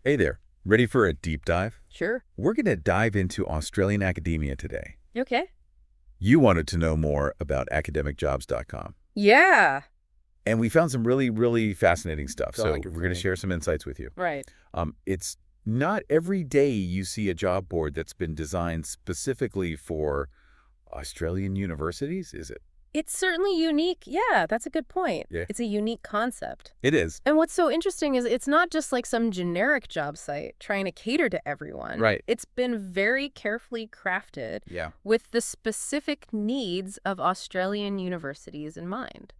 Hey there, ready for a deep dive? Sure. We're going to dive into Australian academia today. Okay. You wanted to know more about academicjobs.com, Yeah. and we found some really, really fascinating stuff, Felt so like a we're going to dream. share some insights with you. Right. It's not every day you see a job board that's been designed specifically for Australian universities, is it? It's certainly unique. Yeah, that's a good point. Yeah. It's a unique concept. It is. And what's so interesting is it's not just like some generic job site trying to cater to everyone. Right. It's been very carefully crafted Yeah. with the specific needs of Australian universities in mind.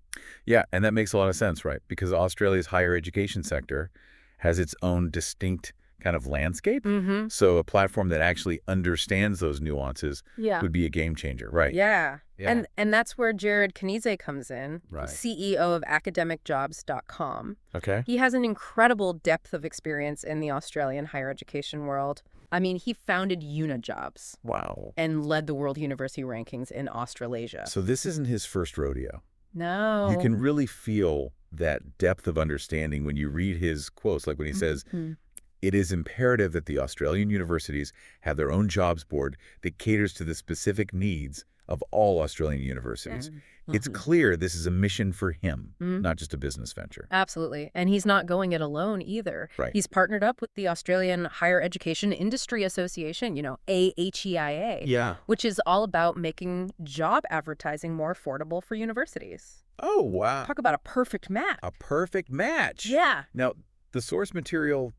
Yeah, and that makes a lot of sense, right? Because Australia's higher education sector has its own distinct kind of landscape. Mm-hmm. So a platform that actually understands those nuances Yeah. would be a game changer, right? Yeah. Yeah. And that's where Jared Kanize comes in, Right. CEO of academicjobs.com. Okay. He has an incredible depth of experience in the Australian higher education world. I mean, he founded Unijobs Wow. and led the World University Rankings in Australasia. So this isn't his first rodeo. No. You can really feel that depth of understanding when you read his quotes, like when he says, Mhm. it is imperative that the Australian universities have their own jobs board that caters to the specific needs of all Australian universities. It's Mhm. clear this is a mission for him, Mhm. not just a business venture. Absolutely. And he's not going it alone either. Right. He's partnered up with the Australian Higher Education Industry Association, AHEIA, Yeah. which is all about making job advertising more affordable for universities. Oh, wow. Talk about a perfect match. A perfect match. Yeah. Now, the source material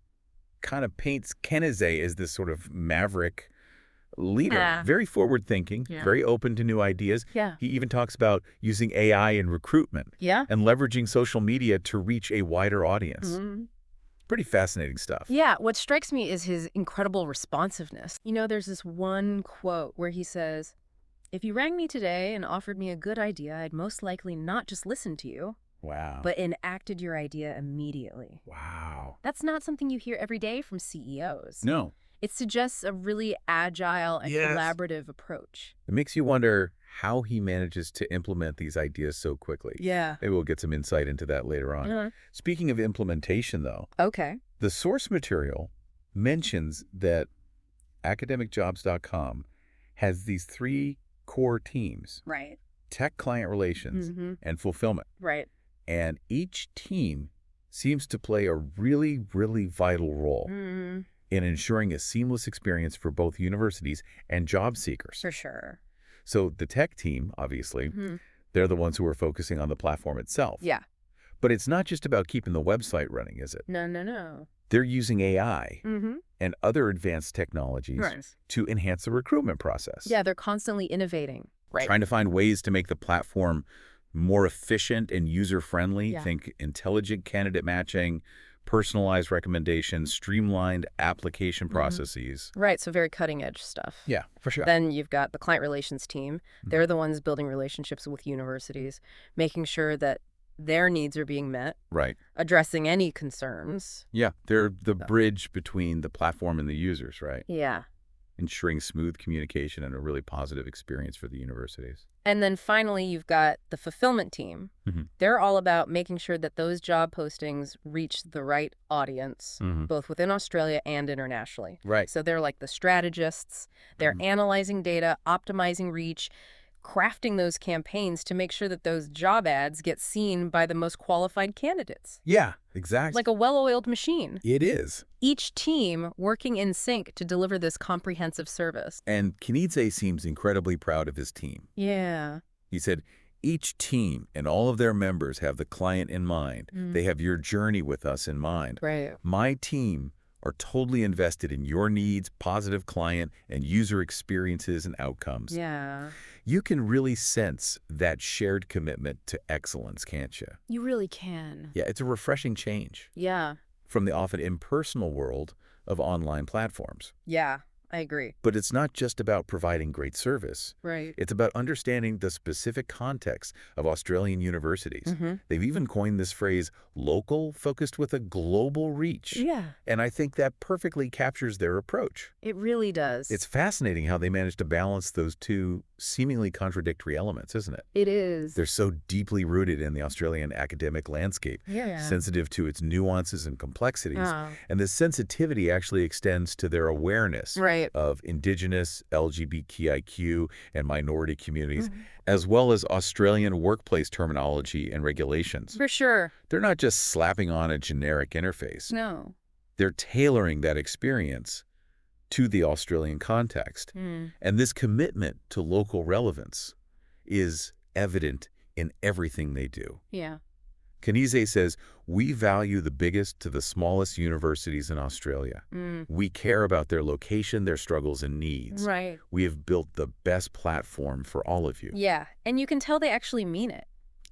kind of paints Kenize as this sort of maverick leader, Yeah. very forward-thinking, Yeah. very open to new ideas. Yeah. He even talks about using AI in recruitment Yeah. and leveraging social media to reach a wider audience. Mhm. Pretty fascinating stuff. Yeah, what strikes me is his incredible responsiveness. There's this one quote where he says, "If you rang me today and offered me a good idea, I'd most likely not just listen to you, Wow. but enacted your idea immediately." Wow. That's not something you hear every day from CEOs. No. It suggests a really agile and Yes. collaborative approach. It makes you wonder how he manages to implement these ideas so quickly. Yeah. Maybe we'll get some insight into that later on. Speaking of implementation, though, Okay. the source material mentions that academicjobs.com has these three core teams: Right. tech client relations Mm-hmm. and fulfillment. Right. And each team seems to play a really, really vital role Mm-hmm. in ensuring a seamless experience for both universities and job seekers. For sure. So the tech team, obviously, Mhm. they're the ones who are focusing on the platform itself. Yeah. But it's not just about keeping the website running, is it? No. They're using AI Mm-hmm. and other advanced technologies Right. to enhance the recruitment process. Yeah, they're constantly innovating. Right. Trying to find ways to make the platform more efficient and user-friendly. Yeah. Think intelligent candidate matching, personalized recommendations, streamlined application processes. Right, so very cutting edge stuff. Yeah, for sure. Then you've got the client relations team. They're the ones building relationships with universities, making sure that their needs are being met, Right. addressing any concerns. Yeah, they're the bridge between the platform and the users, right? Yeah. Ensuring smooth communication and a really positive experience for the universities. And then finally, you've got the fulfillment team. Mhm. They're all about making sure that those job postings reach the right audience, Mhm. both within Australia and internationally. Right. So they're like the strategists. They're analyzing data, optimizing reach, crafting those campaigns to make sure that those job ads get seen by the most qualified candidates. Yeah, exactly. Like a well-oiled machine. It is. Each team working in sync to deliver this comprehensive service. And Kenize seems incredibly proud of his team. Yeah. He said, each team and all of their members have the client in mind. They have your journey with us in mind. Right. My team are totally invested in your needs, positive client, and user experiences and outcomes. Yeah. You can really sense that shared commitment to excellence, can't you? You really can. Yeah, it's a refreshing change Yeah. from the often impersonal world of online platforms. Yeah. I agree. But it's not just about providing great service. Right. It's about understanding the specific context of Australian universities. Mm-hmm. They've even coined this phrase, local, focused with a global reach. Yeah, And I think that perfectly captures their approach. it really does. It's fascinating how they managed to balance those two seemingly contradictory elements, isn't it? It is. They're so deeply rooted in the Australian academic landscape, Yeah. sensitive to its nuances and complexities. Oh. And this sensitivity actually extends to their awareness Right. of Indigenous, LGBTIQ, and minority communities, Mhm. as well as Australian workplace terminology and regulations. For sure. They're not just slapping on a generic interface. No. They're tailoring that experience to the Australian context. Mm. And this commitment to local relevance is evident in everything they do. Yeah. Kanize says, we value the biggest to the smallest universities in Australia. Mm. We care about their location, their struggles and needs. Right. We have built the best platform for all of you. Yeah. And you can tell they actually mean it.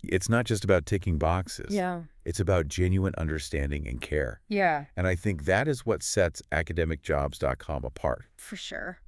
It's not just about ticking boxes. Yeah. It's about genuine understanding and care. Yeah. And I think that is what sets academicjobs.com apart. For sure.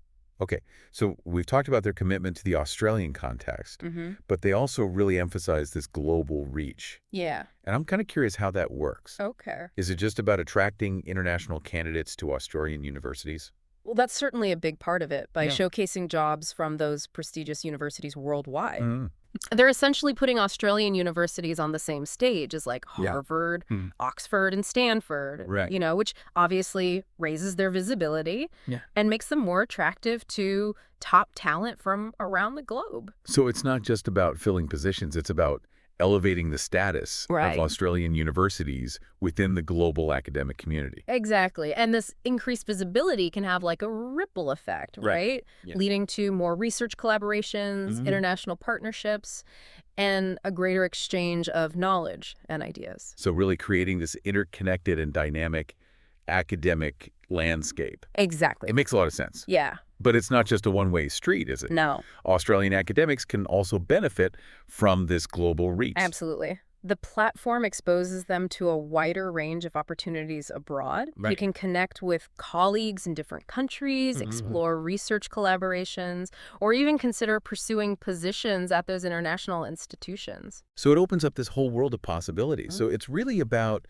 Okay, so we've talked about their commitment to the Australian context, Mm-hmm. but they also really emphasize this global reach. Yeah. And I'm kind of curious how that works. Okay. Is it just about attracting international candidates to Australian universities? Well, that's certainly a big part of it by Yeah. showcasing jobs from those prestigious universities worldwide. Mm. They're essentially putting Australian universities on the same stage as like Yeah. Harvard, Hmm. Oxford, and Stanford, Right. which obviously raises their visibility Yeah. and makes them more attractive to top talent from around the globe. So it's not just about filling positions, it's about elevating the status Right. of Australian universities within the global academic community. Exactly. And this increased visibility can have like a ripple effect, Right. right? Yeah. Leading to more research collaborations, Mhm. international partnerships, and a greater exchange of knowledge and ideas. So really creating this interconnected and dynamic academic landscape. Exactly. It makes a lot of sense. Yeah. But it's not just a one-way street, is it? No. Australian academics can also benefit from this global reach. Absolutely. The platform exposes them to a wider range of opportunities abroad. You Right. can connect with colleagues in different countries, Mhm. explore research collaborations, or even consider pursuing positions at those international institutions. So it opens up this whole world of possibilities. So it's really about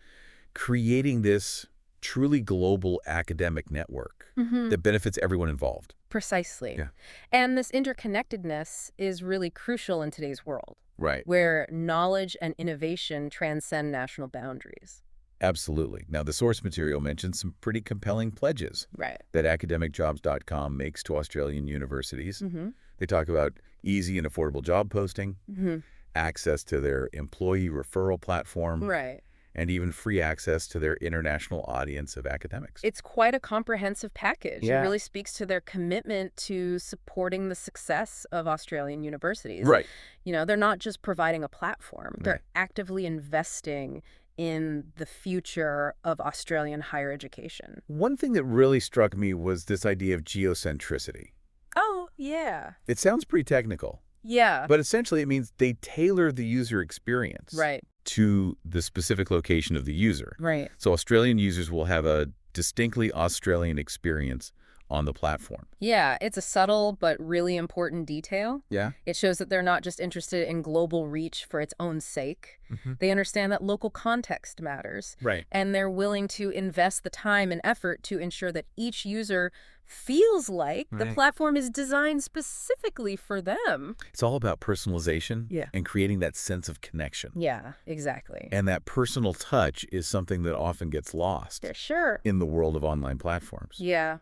creating this truly global academic network that benefits everyone involved. Precisely. Yeah. And this interconnectedness is really crucial in today's world, Right. where knowledge and innovation transcend national boundaries. Absolutely. Now, the source material mentions some pretty compelling pledges Right. that academicjobs.com makes to Australian universities. Mm-hmm. They talk about easy and affordable job posting, Mm-hmm. access to their employee referral platform, Right. and even free access to their international audience of academics. It's quite a comprehensive package. Yeah. It really speaks to their commitment to supporting the success of Australian universities. Right. They're not just providing a platform. They're Right. actively investing in the future of Australian higher education. One thing that really struck me was this idea of geocentricity. Oh, yeah. It sounds pretty technical, Yeah. but essentially it means they tailor the user experience Right. to the specific location of the user. Right. So Australian users will have a distinctly Australian experience on the platform. Yeah, it's a subtle but really important detail. Yeah. It shows that they're not just interested in global reach for its own sake. Mhm. They understand that local context matters. Right. And they're willing to invest the time and effort to ensure that each user feels like the Right. platform is designed specifically for them. It's all about personalization Yeah. and creating that sense of connection. Yeah, exactly. And that personal touch is something that often gets lost Yeah, sure. in the world of online platforms. Yeah.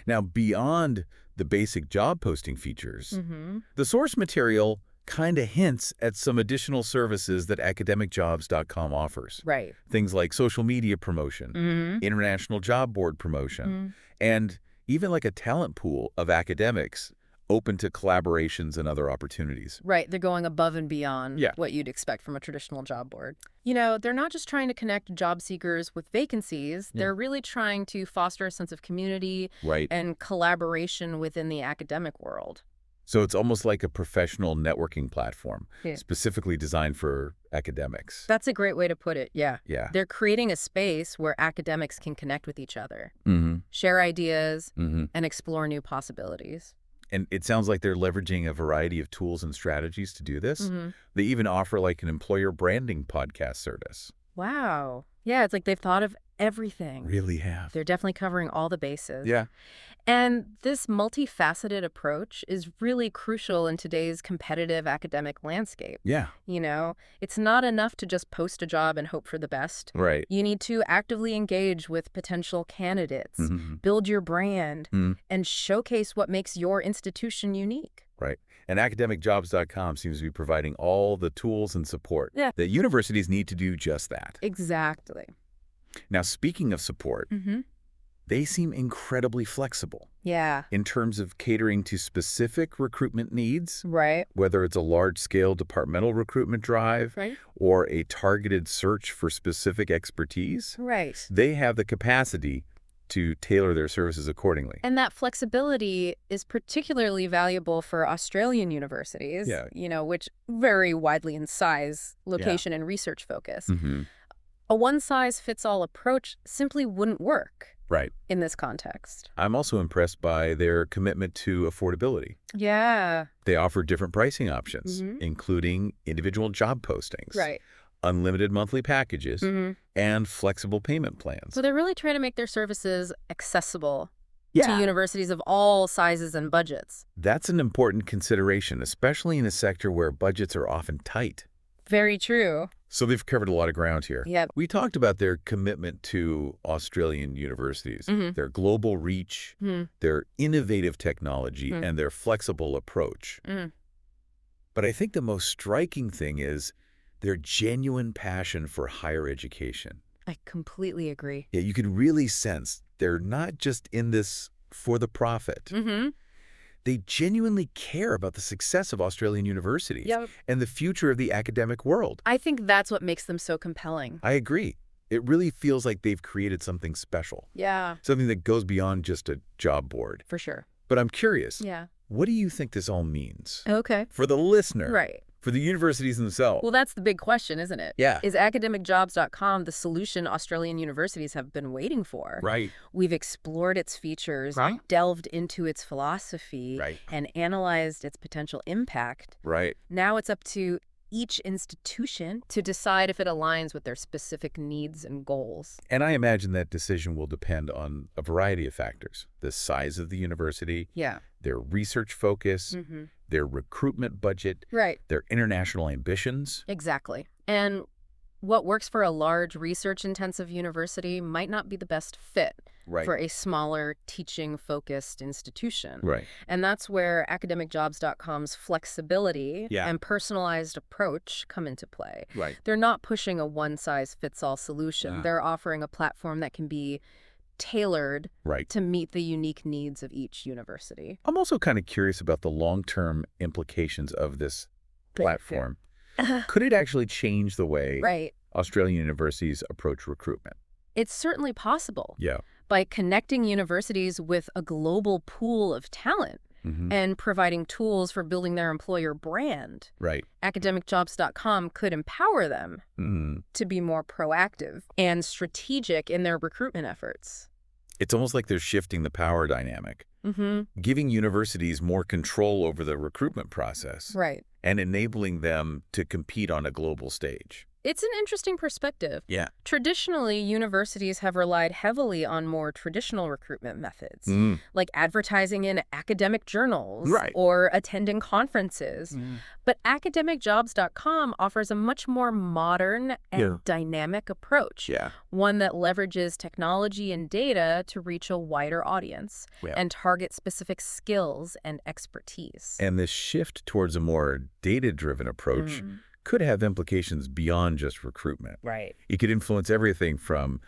Now, beyond the basic job posting features, Mm-hmm. the source material kind of hints at some additional services that academicjobs.com offers. Right. Things like social media promotion, Mm-hmm. international job board promotion, and even like a talent pool of academics open to collaborations and other opportunities. Right, they're going above and beyond Yeah. what you'd expect from a traditional job board. They're not just trying to connect job seekers with vacancies, Yeah. they're really trying to foster a sense of community Right. and collaboration within the academic world. So it's almost like a professional networking platform, Yeah. specifically designed for academics. That's a great way to put it, yeah. Yeah. They're creating a space where academics can connect with each other, Mm-hmm. share ideas, Mm-hmm. and explore new possibilities. And it sounds like they're leveraging a variety of tools and strategies to do this. Mm-hmm. They even offer like an employer branding podcast service. Wow. Yeah, it's like they've thought of everything. Really have. They're definitely covering all the bases. Yeah. And this multifaceted approach is really crucial in today's competitive academic landscape. Yeah. You know, it's not enough to just post a job and hope for the best. Right. You need to actively engage with potential candidates, Mm-hmm. build your brand, Mm. and showcase what makes your institution unique. Right. And academicjobs.com seems to be providing all the tools and support Yeah. that universities need to do just that. Exactly. Now, speaking of support, Mm-hmm. they seem incredibly flexible Yeah. in terms of catering to specific recruitment needs, Right. whether it's a large-scale departmental recruitment drive Right. or a targeted search for specific expertise. Right. They have the capacity to tailor their services accordingly. And that flexibility is particularly valuable for Australian universities, Yeah. you know, which vary widely in size, location, and research focus. Mm-hmm. A one-size-fits-all approach simply wouldn't work Right. in this context. I'm also impressed by their commitment to affordability. Yeah. They offer different pricing options, Mhm. including individual job postings, Right. unlimited monthly packages, Mm-hmm. and flexible payment plans. So they're really trying to make their services accessible to universities of all sizes and budgets. That's an important consideration, especially in a sector where budgets are often tight. Very true. So they've covered a lot of ground here. Yep. We talked about their commitment to Australian universities, Mhm. their global reach, Mm. their innovative technology, Mm. and their flexible approach. Mm. But I think the most striking thing is their genuine passion for higher education. I completely agree. Yeah, you can really sense they're not just in this for the profit. Mm-hmm. They genuinely care about the success of Australian universities Yep. and the future of the academic world. I think that's what makes them so compelling. I agree. It really feels like they've created something special, Yeah, something that goes beyond just a job board. for sure. But I'm curious, Yeah. what do you think this all means Okay. for the listener, Right. for the universities themselves? Well, that's the big question, isn't it? Yeah. Is academicjobs.com the solution Australian universities have been waiting for? Right. We've explored its features, Right. delved into its philosophy, Right. and analyzed its potential impact. Right. Now it's up to each institution to decide if it aligns with their specific needs and goals. And I imagine that decision will depend on a variety of factors: the size of the university, Yeah. their research focus, Mm-hmm. their recruitment budget, Right. their international ambitions. Exactly. And what works for a large research-intensive university might not be the best fit Right. for a smaller teaching-focused institution. Right. And that's where academicjobs.com's flexibility Yeah. and personalized approach come into play. Right. They're not pushing a one-size-fits-all solution. Ah. They're offering a platform that can be tailored Right. to meet the unique needs of each university. I'm also kind of curious about the long-term implications of this platform. Could it actually change the way Right. Australian universities approach recruitment? It's certainly possible. Yeah. By connecting universities with a global pool of talent Mm-hmm. and providing tools for building their employer brand, Right. academicjobs.com could empower them Mm-hmm. to be more proactive and strategic in their recruitment efforts. It's almost like they're shifting the power dynamic, Mm-hmm. giving universities more control over the recruitment process Right. and enabling them to compete on a global stage. It's an interesting perspective. Yeah. Traditionally, universities have relied heavily on more traditional recruitment methods, Mm. like advertising in academic journals Right. or attending conferences. But academicjobs.com offers a much more modern and Yeah. dynamic approach, Yeah. one that leverages technology and data to reach a wider audience Yeah. and target specific skills and expertise. And this shift towards a more data-driven approach Mm. could have implications beyond just recruitment. Right. It could influence everything from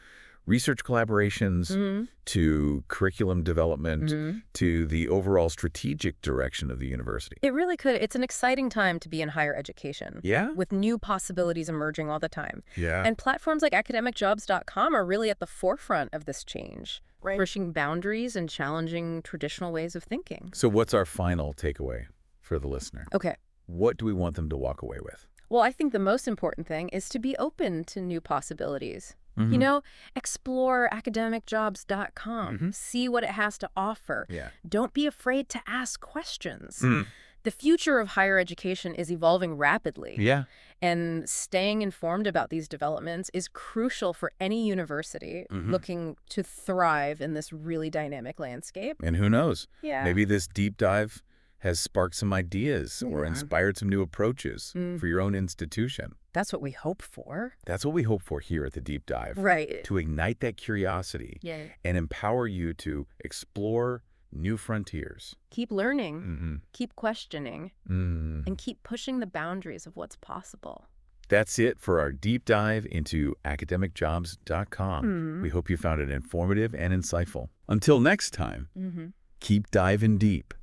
research collaborations Mm-hmm. to curriculum development Mm-hmm. to the overall strategic direction of the university. It really could. It's an exciting time to be in higher education, Yeah? with new possibilities emerging all the time. Yeah. And platforms like academicjobs.com are really at the forefront of this change, Right. pushing boundaries and challenging traditional ways of thinking. So what's our final takeaway? for the listener? Okay. What do we want them to walk away with? Well, I think the most important thing is to be open to new possibilities. Mhm. You know, explore academicjobs.com. Mhm. See what it has to offer. Yeah. Don't be afraid to ask questions. Mm. The future of higher education is evolving rapidly. Yeah. And staying informed about these developments is crucial for any university Mhm. looking to thrive in this really dynamic landscape. And who knows? Yeah. Maybe this deep dive has sparked some ideas or Yeah. inspired some new approaches Mm. for your own institution. That's what we hope for. That's what we hope for here at the Deep Dive. Right. To ignite that curiosity Yeah. and empower you to explore new frontiers. Keep learning, Mm-hmm. keep questioning, and keep pushing the boundaries of what's possible. That's it for our deep dive into academicjobs.com. We hope you found it informative and insightful. Until next time, keep diving deep.